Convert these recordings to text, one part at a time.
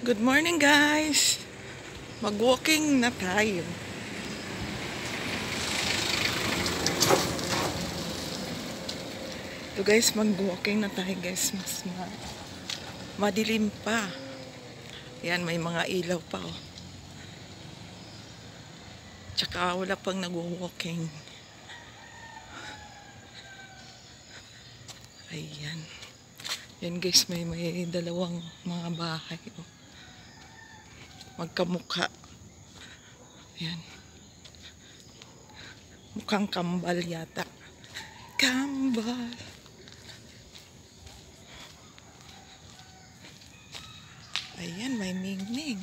Good morning guys! Mag-walking na tayo. Ito guys, mag-walking na tayo guys. Mas madilim pa. Yan, may mga ilaw pa oh. Tsaka wala pang nag-walking. Ayan. Yan guys, may dalawang mga bahay oh. Magkamukha. Ayan. Mukhang kambal yata. Kambal. Ayan, may mingming.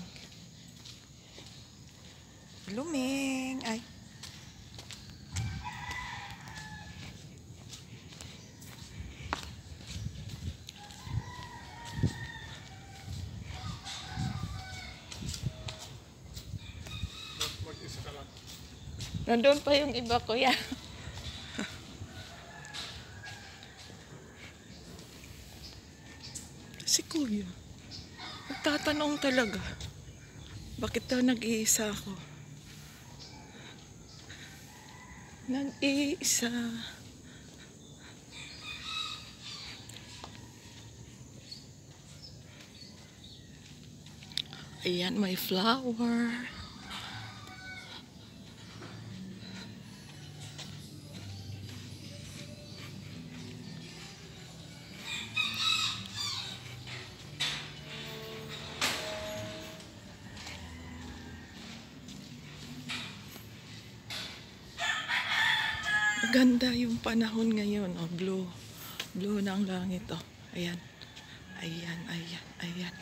Luming. Ay. Nandun pa yung iba kuya. Si kuya. Nagtatanong talaga. Bakit daw nag-iisa ako? Nag-iisa. Ayan, may flower. Maganda yung panahon ngayon, oh, blue. Blue na ang langit, oh. Ayan. Ayan, ayan, ayan.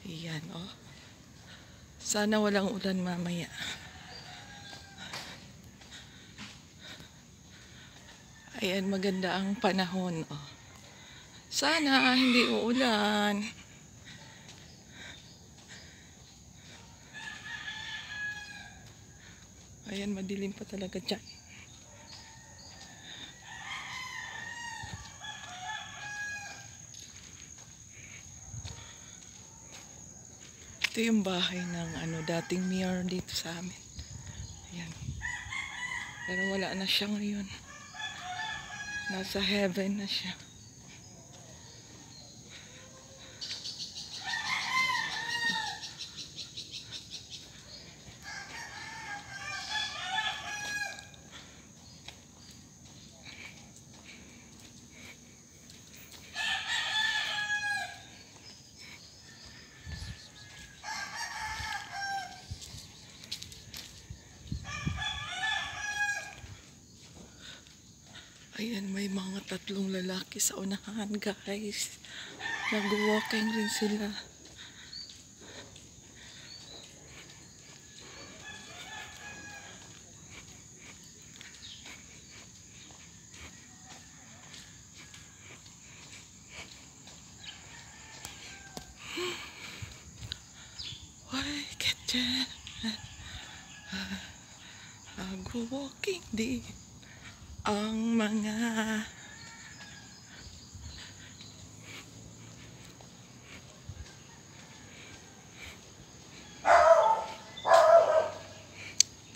Ayan, oh. Sana walang ulan mamaya. Ayan, maganda ang panahon, oh. Sana hindi uulan. Ayan, madilim pa talaga dyan. Ito yung bahay ng dating mayor dito sa amin. Ayan. Pero wala na siya ngayon. Nasa heaven na siya. Ayan, may mga tatlong lalaki sa unahan, guys. Nag-walking rin sila. Why can't you nag-walking din ang mga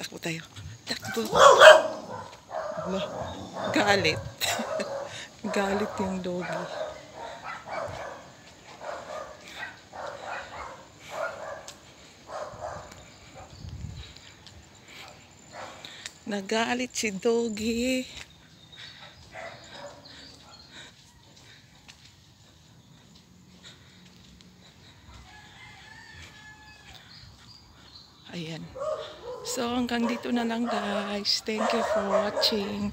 takbo tayo. Takbo. Galit. Galit yung doggy. Nagalit si doggy. Ayan. So hanggang dito na lang guys. Thank you for watching.